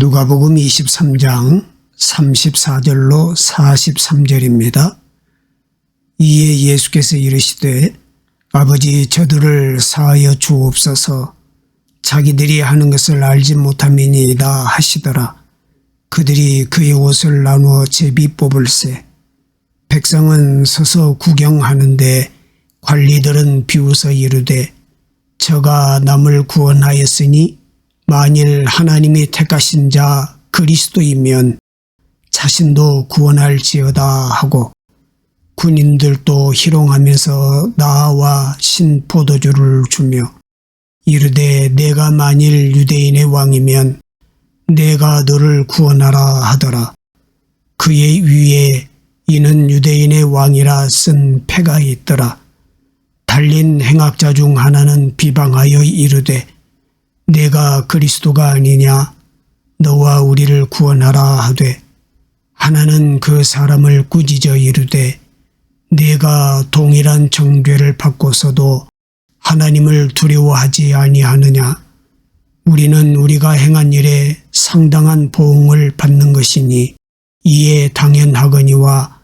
누가복음 23장 34절로 43절입니다. 이에 예수께서 이르시되 아버지 저들을 사하여 주옵소서. 자기들이 하는 것을 알지 못함이니이다 하시더라. 그들이 그의 옷을 나누어 제비 뽑을세. 백성은 서서 구경하는데 관리들은 비웃어 이르되 저가 남을 구원하였으니 만일 하나님이 택하신 자 그리스도이면 자신도 구원할지어다 하고 군인들도 희롱하면서 나와 신포도주를 주며 이르되 내가 만일 유대인의 왕이면 내가 너를 구원하라 하더라. 그의 위에 이는 유대인의 왕이라 쓴 패가 있더라. 달린 행악자 중 하나는 비방하여 이르되 내가 그리스도가 아니냐 너와 우리를 구원하라 하되 하나는 그 사람을 꾸짖어 이르되 내가 동일한 정죄를 받고서도 하나님을 두려워하지 아니하느냐. 우리는 우리가 행한 일에 상당한 보응을 받는 것이니 이에 당연하거니와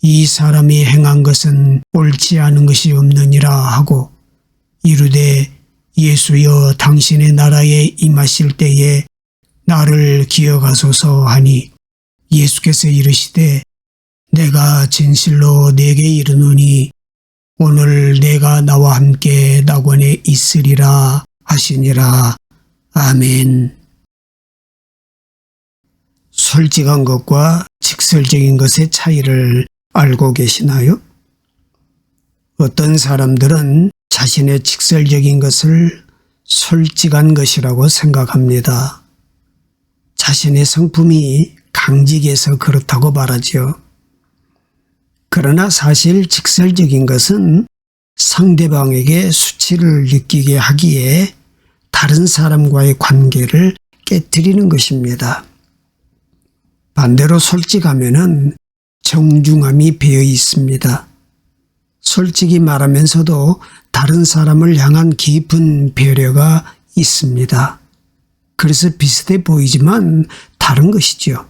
이 사람이 행한 것은 옳지 않은 것이 없느니라 하고 이르되 예수여 당신의 나라에 임하실 때에 나를 기억하소서 하니 예수께서 이르시되 내가 진실로 네게 이르노니 오늘 내가 나와 함께 낙원에 있으리라 하시니라. 아멘. 솔직한 것과 직설적인 것의 차이를 알고 계시나요? 어떤 사람들은 자신의 직설적인 것을 솔직한 것이라고 생각합니다. 자신의 성품이 강직해서 그렇다고 말하지요. 그러나 사실 직설적인 것은 상대방에게 수치를 느끼게 하기에 다른 사람과의 관계를 깨트리는 것입니다. 반대로 솔직하면은 정중함이 배어 있습니다. 솔직히 말하면서도 다른 사람을 향한 깊은 배려가 있습니다. 그래서 비슷해 보이지만 다른 것이죠.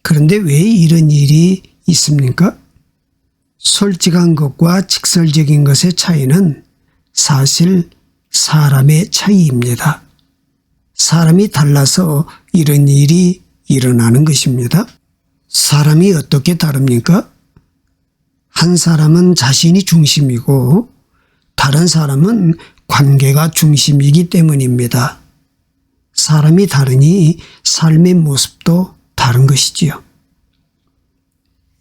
그런데 왜 이런 일이 있습니까? 솔직한 것과 직설적인 것의 차이는 사실 사람의 차이입니다. 사람이 달라서 이런 일이 일어나는 것입니다. 사람이 어떻게 다릅니까? 한 사람은 자신이 중심이고 다른 사람은 관계가 중심이기 때문입니다. 사람이 다르니 삶의 모습도 다른 것이지요.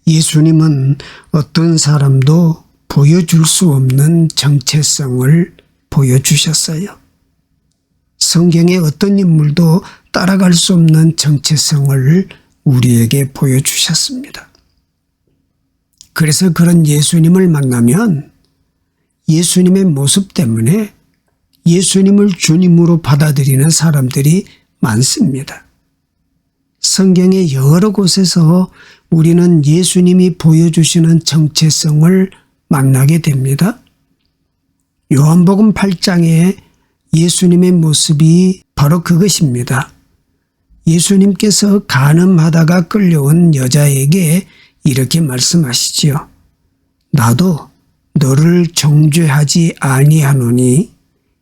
예수님은 어떤 사람도 보여줄 수 없는 정체성을 보여주셨어요. 성경의 어떤 인물도 따라갈 수 없는 정체성을 우리에게 보여주셨습니다. 그래서 그런 예수님을 만나면 예수님의 모습 때문에 예수님을 주님으로 받아들이는 사람들이 많습니다. 성경의 여러 곳에서 우리는 예수님이 보여주시는 정체성을 만나게 됩니다. 요한복음 8장에 예수님의 모습이 바로 그것입니다. 예수님께서 간음하다가 끌려온 여자에게 이렇게 말씀하시지요. 나도 너를 정죄하지 아니하노니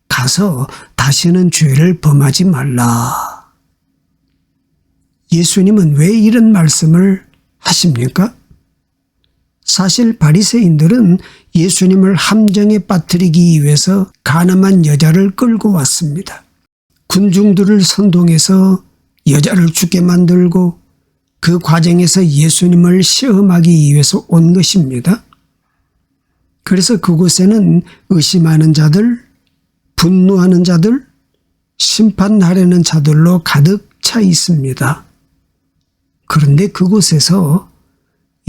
가서 다시는 죄를 범하지 말라. 예수님은 왜 이런 말씀을 하십니까? 사실 바리새인들은 예수님을 함정에 빠뜨리기 위해서 가늠한 여자를 끌고 왔습니다. 군중들을 선동해서 여자를 죽게 만들고 그 과정에서 예수님을 시험하기 위해서 온 것입니다. 그래서 그곳에는 의심하는 자들, 분노하는 자들, 심판하려는 자들로 가득 차 있습니다. 그런데 그곳에서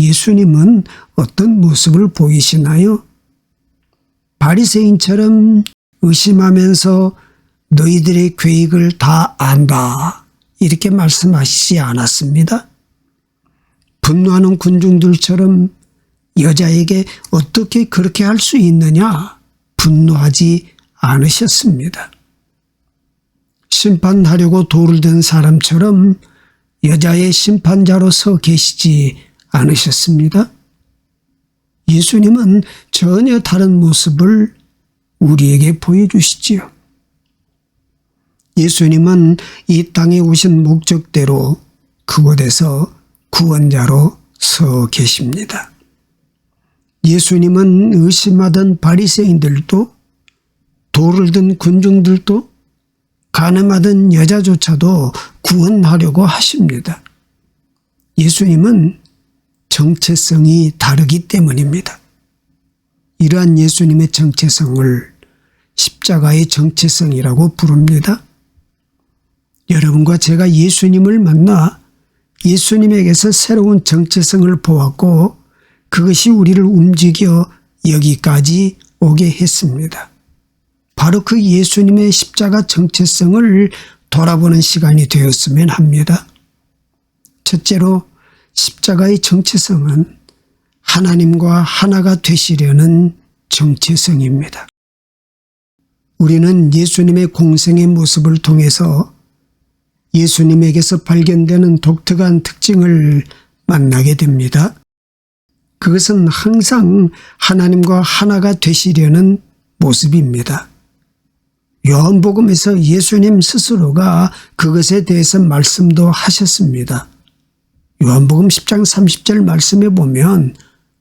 예수님은 어떤 모습을 보이시나요? 바리새인처럼 의심하면서 너희들의 계획을 다 안다 이렇게 말씀하시지 않았습니다. 분노하는 군중들처럼 여자에게 어떻게 그렇게 할 수 있느냐 분노하지 않으셨습니다. 심판하려고 돌을 든 사람처럼 여자의 심판자로 서 계시지 않으셨습니다. 예수님은 전혀 다른 모습을 우리에게 보여주시지요. 예수님은 이 땅에 오신 목적대로 그곳에서 구원자로 서 계십니다. 예수님은 의심하던 바리새인들도 돌을 든 군중들도 가늠하던 여자조차도 구원하려고 하십니다. 예수님은 정체성이 다르기 때문입니다. 이러한 예수님의 정체성을 십자가의 정체성이라고 부릅니다. 여러분과 제가 예수님을 만나 예수님에게서 새로운 정체성을 보았고 그것이 우리를 움직여 여기까지 오게 했습니다. 바로 그 예수님의 십자가 정체성을 돌아보는 시간이 되었으면 합니다. 첫째로 십자가의 정체성은 하나님과 하나가 되시려는 정체성입니다. 우리는 예수님의 공생의 모습을 통해서 예수님에게서 발견되는 독특한 특징을 만나게 됩니다. 그것은 항상 하나님과 하나가 되시려는 모습입니다. 요한복음에서 예수님 스스로가 그것에 대해서 말씀도 하셨습니다. 요한복음 10장 30절 말씀에 보면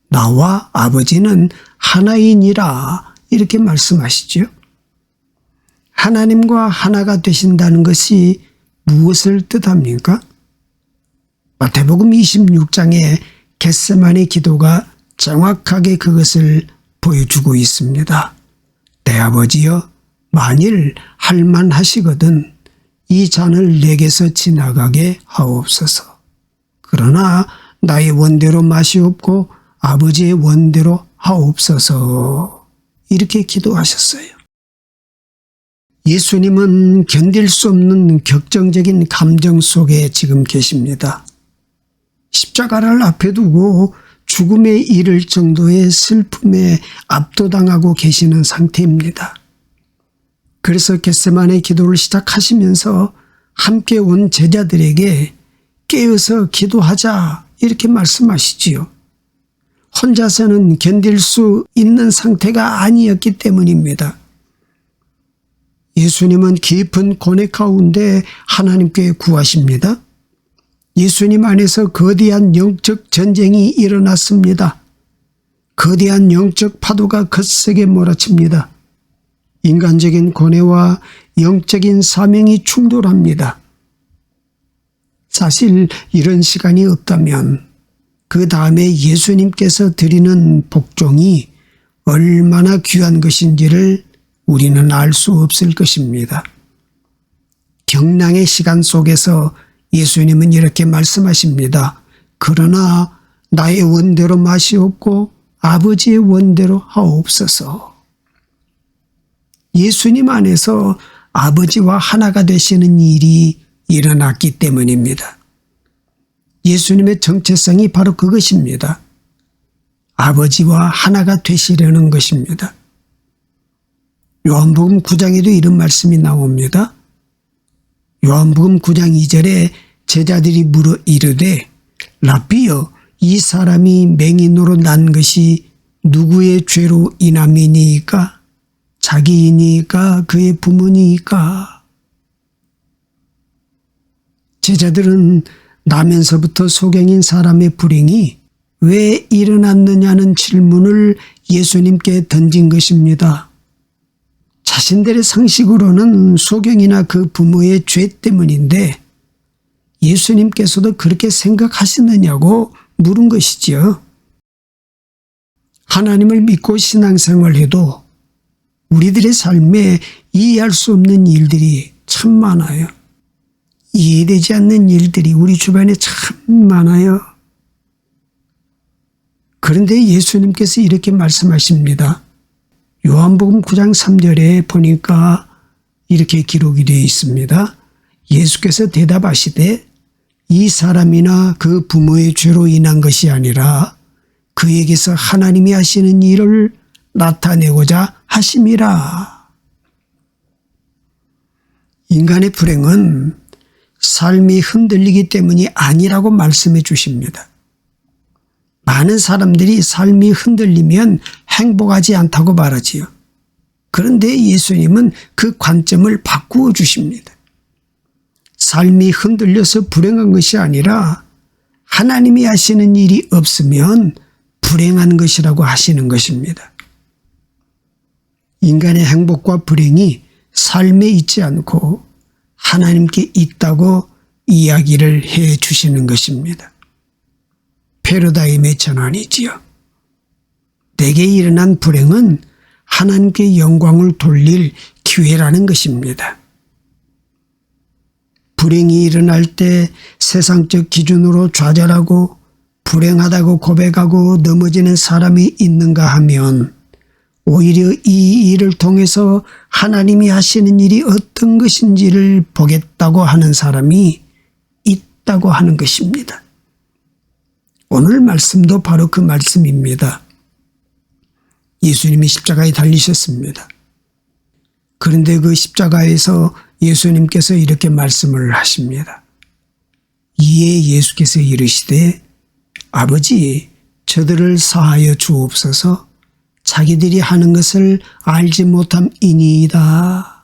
나와 아버지는 하나이니라 이렇게 말씀하시죠. 하나님과 하나가 되신다는 것이 무엇을 뜻합니까? 마태복음 26장에 겟세마네 기도가 정확하게 그것을 보여주고 있습니다. 내 아버지여 만일 할만하시거든 이 잔을 내게서 지나가게 하옵소서. 그러나 나의 원대로 마시옵고 아버지의 원대로 하옵소서. 이렇게 기도하셨어요. 예수님은 견딜 수 없는 격정적인 감정 속에 지금 계십니다. 십자가를 앞에 두고 죽음에 이를 정도의 슬픔에 압도당하고 계시는 상태입니다. 그래서 겟세마네 기도를 시작하시면서 함께 온 제자들에게 깨어서 기도하자 이렇게 말씀하시지요. 혼자서는 견딜 수 있는 상태가 아니었기 때문입니다. 예수님은 깊은 고뇌 가운데 하나님께 구하십니다. 예수님 안에서 거대한 영적 전쟁이 일어났습니다. 거대한 영적 파도가 거세게 몰아칩니다. 인간적인 고뇌와 영적인 사명이 충돌합니다. 사실 이런 시간이 없다면 그 다음에 예수님께서 드리는 복종이 얼마나 귀한 것인지를 우리는 알 수 없을 것입니다. 경랑의 시간 속에서 예수님은 이렇게 말씀하십니다. 그러나 나의 원대로 마시옵고 아버지의 원대로 하옵소서. 예수님 안에서 아버지와 하나가 되시는 일이 일어났기 때문입니다. 예수님의 정체성이 바로 그것입니다. 아버지와 하나가 되시려는 것입니다. 요한복음 9장에도 이런 말씀이 나옵니다. 요한복음 9장 2절에 제자들이 물어 이르되 라삐여 이 사람이 맹인으로 난 것이 누구의 죄로 인함이니까? 자기이니까 그의 부모니까? 제자들은 나면서부터 소경인 사람의 불행이 왜 일어났느냐는 질문을 예수님께 던진 것입니다. 자신들의 상식으로는 소경이나 그 부모의 죄 때문인데 예수님께서도 그렇게 생각하시느냐고 물은 것이지요. 하나님을 믿고 신앙생활해도 우리들의 삶에 이해할 수 없는 일들이 참 많아요. 이해되지 않는 일들이 우리 주변에 참 많아요. 그런데 예수님께서 이렇게 말씀하십니다. 요한복음 9장 3절에 보니까 이렇게 기록이 되어 있습니다. 예수께서 대답하시되 이 사람이나 그 부모의 죄로 인한 것이 아니라 그에게서 하나님이 하시는 일을 나타내고자 하심이라. 인간의 불행은 삶이 흔들리기 때문이 아니라고 말씀해 주십니다. 많은 사람들이 삶이 흔들리면 행복하지 않다고 말하지요. 그런데 예수님은 그 관점을 바꾸어 주십니다. 삶이 흔들려서 불행한 것이 아니라 하나님이 하시는 일이 없으면 불행한 것이라고 하시는 것입니다. 인간의 행복과 불행이 삶에 있지 않고 하나님께 있다고 이야기를 해 주시는 것입니다. 패러다임의 전환이지요. 내게 일어난 불행은 하나님께 영광을 돌릴 기회라는 것입니다. 불행이 일어날 때 세상적 기준으로 좌절하고 불행하다고 고백하고 넘어지는 사람이 있는가 하면 오히려 이 일을 통해서 하나님이 하시는 일이 어떤 것인지를 보겠다고 하는 사람이 있다고 하는 것입니다. 오늘 말씀도 바로 그 말씀입니다. 예수님이 십자가에 달리셨습니다. 그런데 그 십자가에서 예수님께서 이렇게 말씀을 하십니다. 이에 예수께서 이르시되 아버지 저들을 사하여 주옵소서 자기들이 하는 것을 알지 못함이니이다.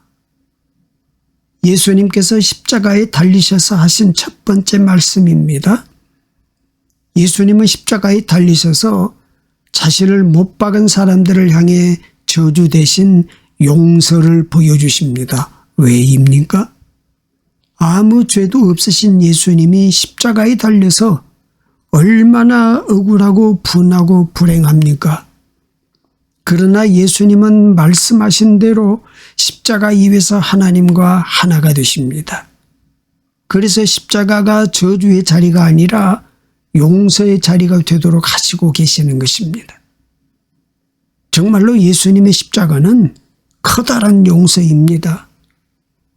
예수님께서 십자가에 달리셔서 하신 첫 번째 말씀입니다. 예수님은 십자가에 달리셔서 자신을 못 박은 사람들을 향해 저주 대신 용서를 보여주십니다. 왜입니까? 아무 죄도 없으신 예수님이 십자가에 달려서 얼마나 억울하고 분하고 불행합니까? 그러나 예수님은 말씀하신 대로 십자가 위에서 하나님과 하나가 되십니다. 그래서 십자가가 저주의 자리가 아니라 용서의 자리가 되도록 하시고 계시는 것입니다. 정말로 예수님의 십자가는 커다란 용서입니다.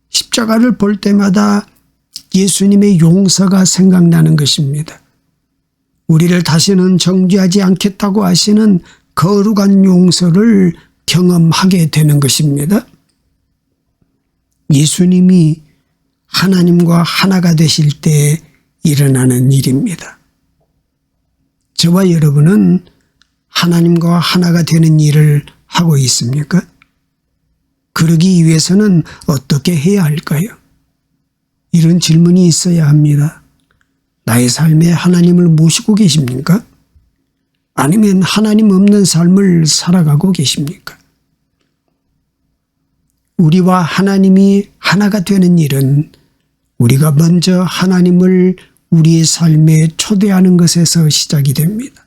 십자가를 볼 때마다 예수님의 용서가 생각나는 것입니다. 우리를 다시는 정죄하지 않겠다고 하시는 거룩한 용서를 경험하게 되는 것입니다. 예수님이 하나님과 하나가 되실 때 일어나는 일입니다. 저와 여러분은 하나님과 하나가 되는 일을 하고 있습니까? 그러기 위해서는 어떻게 해야 할까요? 이런 질문이 있어야 합니다. 나의 삶에 하나님을 모시고 계십니까? 아니면 하나님 없는 삶을 살아가고 계십니까? 우리와 하나님이 하나가 되는 일은 우리가 먼저 하나님을 우리의 삶에 초대하는 것에서 시작이 됩니다.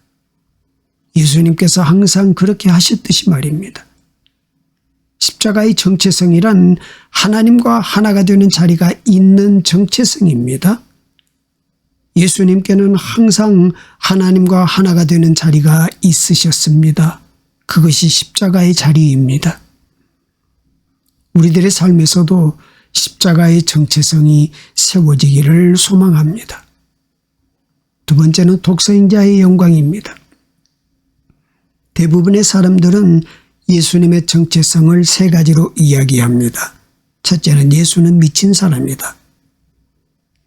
예수님께서 항상 그렇게 하셨듯이 말입니다. 십자가의 정체성이란 하나님과 하나가 되는 자리가 있는 정체성입니다. 예수님께는 항상 하나님과 하나가 되는 자리가 있으셨습니다. 그것이 십자가의 자리입니다. 우리들의 삶에서도 십자가의 정체성이 세워지기를 소망합니다. 두 번째는 독생자의 영광입니다. 대부분의 사람들은 예수님의 정체성을 세 가지로 이야기합니다. 첫째는 예수는 미친 사람이다.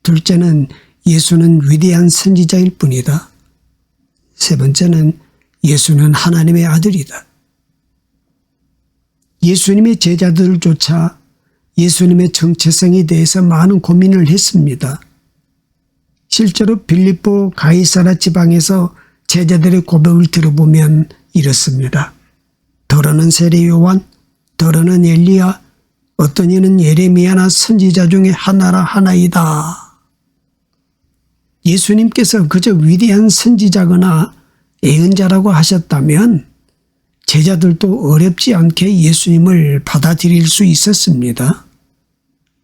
둘째는 예수는 위대한 선지자일 뿐이다. 세 번째는 예수는 하나님의 아들이다. 예수님의 제자들조차 예수님의 정체성에 대해서 많은 고민을 했습니다. 실제로 빌립보 가이사라 지방에서 제자들의 고백을 들어보면 이렇습니다. 더러는 세례 요한, 더러는 엘리야, 어떤 이는 예레미야나 선지자 중에 하나라 하나이다. 예수님께서 그저 위대한 선지자거나 예언자라고 하셨다면 제자들도 어렵지 않게 예수님을 받아들일 수 있었습니다.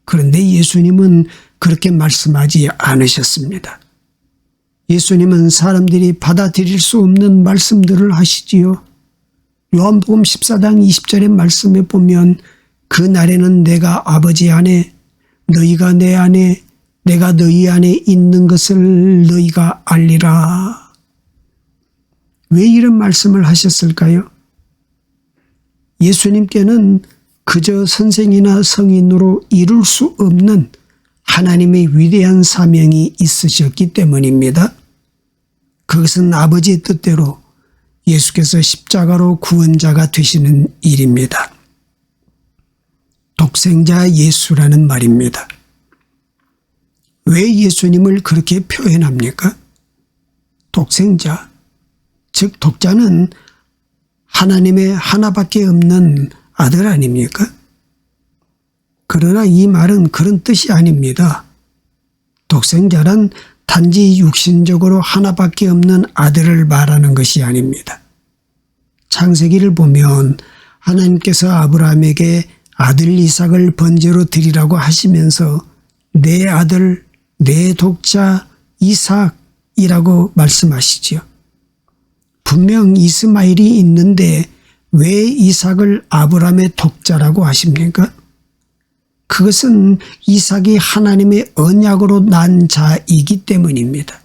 그런데 예수님은 그렇게 말씀하지 않으셨습니다. 예수님은 사람들이 받아들일 수 없는 말씀들을 하시지요. 요한복음 14장 20절의 말씀에 보면 그 날에는 내가 아버지 안에 너희가 내 안에 내가 너희 안에 있는 것을 너희가 알리라. 왜 이런 말씀을 하셨을까요? 예수님께는 그저 선생이나 성인으로 이룰 수 없는 하나님의 위대한 사명이 있으셨기 때문입니다. 그것은 아버지의 뜻대로 예수께서 십자가로 구원자가 되시는 일입니다. 독생자 예수라는 말입니다. 왜 예수님을 그렇게 표현합니까? 독생자, 즉 독자는 하나님의 하나밖에 없는 아들 아닙니까? 그러나 이 말은 그런 뜻이 아닙니다. 독생자란 단지 육신적으로 하나밖에 없는 아들을 말하는 것이 아닙니다. 창세기를 보면 하나님께서 아브라함에게 아들 이삭을 번제로 드리라고 하시면서 내 아들, 내 독자 이삭이라고 말씀하시지요. 분명 이스마엘이 있는데 왜 이삭을 아브라함의 독자라고 하십니까? 그것은 이삭이 하나님의 언약으로 난 자이기 때문입니다.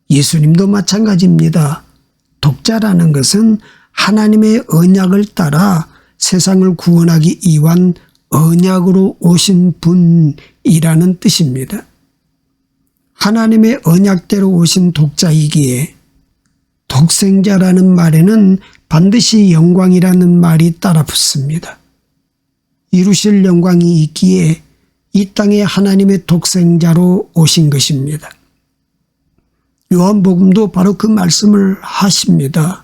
예수님도 마찬가지입니다. 독자라는 것은 하나님의 언약을 따라 세상을 구원하기 위한 언약으로 오신 분이라는 뜻입니다. 하나님의 언약대로 오신 독자이기에 독생자라는 말에는 반드시 영광이라는 말이 따라 붙습니다. 이루실 영광이 있기에 이 땅에 하나님의 독생자로 오신 것입니다. 요한복음도 바로 그 말씀을 하십니다.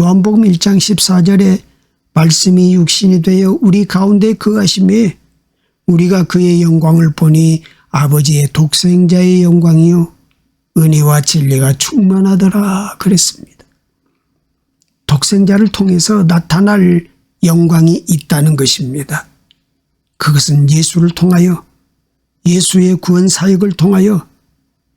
요한복음 1장 14절에 말씀이 육신이 되어 우리 가운데 거하심에 우리가 그의 영광을 보니 아버지의 독생자의 영광이요 은혜와 진리가 충만하더라 그랬습니다. 독생자를 통해서 나타날 영광이 있다는 것입니다. 그것은 예수를 통하여 예수의 구원 사역을 통하여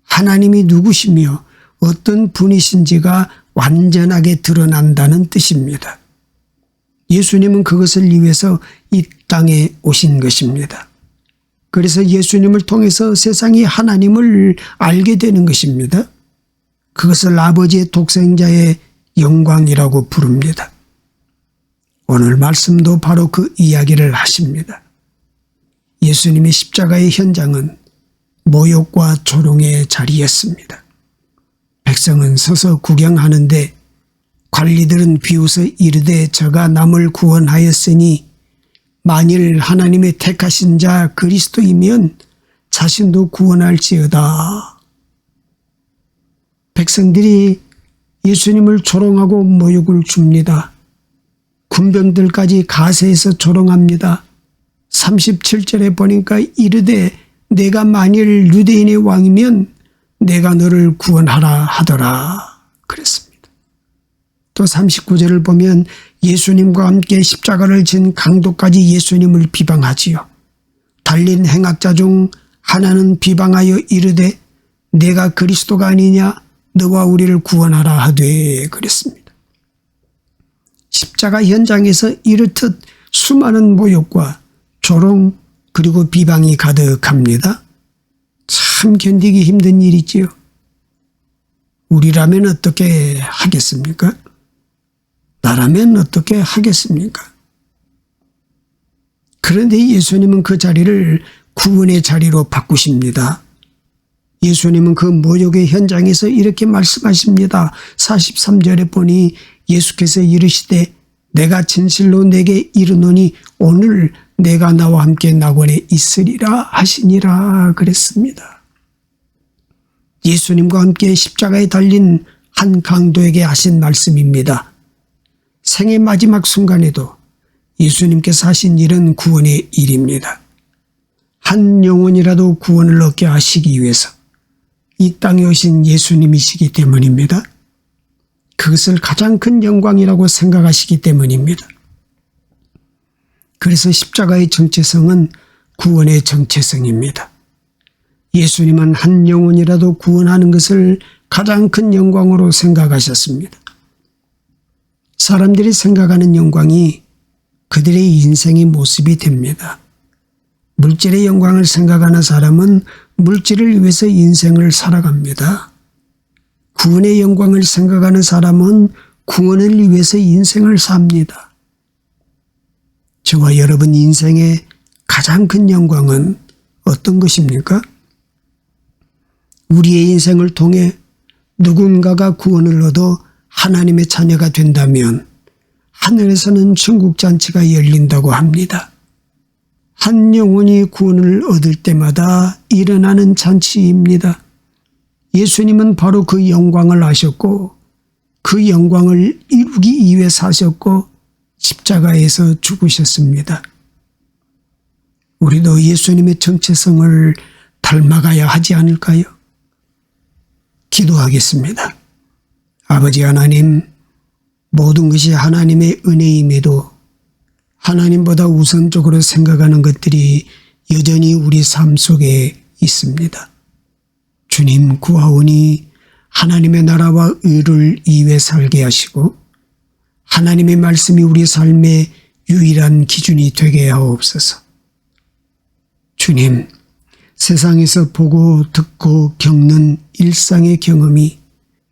하나님이 누구시며 어떤 분이신지가 완전하게 드러난다는 뜻입니다. 예수님은 그것을 위해서 이 땅에 오신 것입니다. 그래서 예수님을 통해서 세상이 하나님을 알게 되는 것입니다. 그것을 아버지의 독생자의 영광이라고 부릅니다. 오늘 말씀도 바로 그 이야기를 하십니다. 예수님의 십자가의 현장은 모욕과 조롱의 자리였습니다. 백성은 서서 구경하는데 관리들은 비웃어 이르되 저가 남을 구원하였으니 만일 하나님의 택하신 자 그리스도이면 자신도 구원할지어다. 백성들이 예수님을 조롱하고 모욕을 줍니다. 군병들까지 가세해서 조롱합니다. 37절에 보니까 이르되 내가 만일 유대인의 왕이면 내가 너를 구원하라 하더라 그랬습니다. 또 39절을 보면 예수님과 함께 십자가를 진 강도까지 예수님을 비방하지요. 달린 행악자 중 하나는 비방하여 이르되 내가 그리스도가 아니냐 너와 우리를 구원하라 하되 그랬습니다. 십자가 현장에서 이렇듯 수많은 모욕과 조롱 그리고 비방이 가득합니다. 참 견디기 힘든 일이지요. 우리라면 어떻게 하겠습니까? 나라면 어떻게 하겠습니까? 그런데 예수님은 그 자리를 구원의 자리로 바꾸십니다. 예수님은 그 모욕의 현장에서 이렇게 말씀하십니다. 43절에 보니 예수께서 이르시되 내가 진실로 내게 이르노니 오늘 내가 나와 함께 낙원에 있으리라 하시니라 그랬습니다. 예수님과 함께 십자가에 달린 한 강도에게 하신 말씀입니다. 생의 마지막 순간에도 예수님께서 하신 일은 구원의 일입니다. 한 영혼이라도 구원을 얻게 하시기 위해서 이 땅에 오신 예수님이시기 때문입니다. 그것을 가장 큰 영광이라고 생각하시기 때문입니다. 그래서 십자가의 정체성은 구원의 정체성입니다. 예수님은 한 영혼이라도 구원하는 것을 가장 큰 영광으로 생각하셨습니다. 사람들이 생각하는 영광이 그들의 인생의 모습이 됩니다. 물질의 영광을 생각하는 사람은 물질을 위해서 인생을 살아갑니다. 구원의 영광을 생각하는 사람은 구원을 위해서 인생을 삽니다. 저와 여러분 인생의 가장 큰 영광은 어떤 것입니까? 우리의 인생을 통해 누군가가 구원을 얻어 하나님의 자녀가 된다면 하늘에서는 천국잔치가 열린다고 합니다. 한 영혼이 구원을 얻을 때마다 일어나는 잔치입니다. 예수님은 바로 그 영광을 아셨고 그 영광을 이루기 위해 사셨고 십자가에서 죽으셨습니다. 우리도 예수님의 정체성을 닮아가야 하지 않을까요? 기도하겠습니다. 아버지 하나님, 모든 것이 하나님의 은혜임에도 하나님보다 우선적으로 생각하는 것들이 여전히 우리 삶 속에 있습니다. 주님 구하오니 하나님의 나라와 의를 이루어 살게 하시고 하나님의 말씀이 우리 삶의 유일한 기준이 되게 하옵소서. 주님, 세상에서 보고 듣고 겪는 일상의 경험이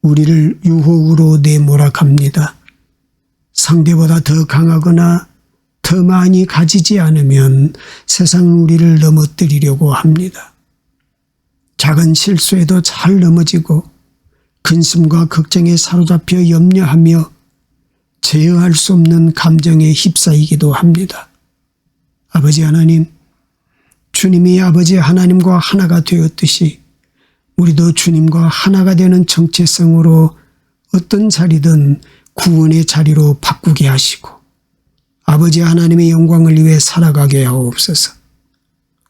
우리를 유혹으로 내몰아갑니다. 상대보다 더 강하거나 더 많이 가지지 않으면 세상은 우리를 넘어뜨리려고 합니다. 작은 실수에도 잘 넘어지고 근심과 걱정에 사로잡혀 염려하며 제어할 수 없는 감정에 휩싸이기도 합니다. 아버지 하나님, 주님이 아버지 하나님과 하나가 되었듯이 우리도 주님과 하나가 되는 정체성으로 어떤 자리든 구원의 자리로 바꾸게 하시고 아버지 하나님의 영광을 위해 살아가게 하옵소서.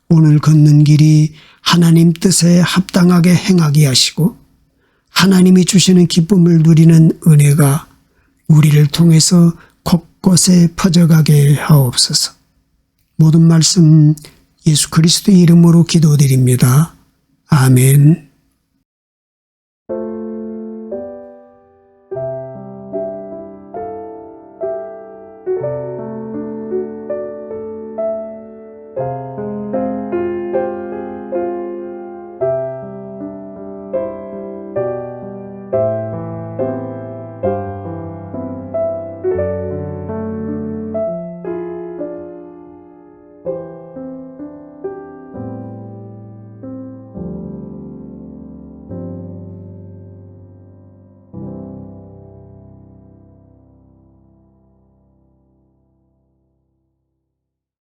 오늘 걷는 길이 하나님 뜻에 합당하게 행하게 하시고 하나님이 주시는 기쁨을 누리는 은혜가 우리를 통해서 곳곳에 퍼져가게 하옵소서. 모든 말씀 예수 그리스도의 이름으로 기도드립니다. 아멘.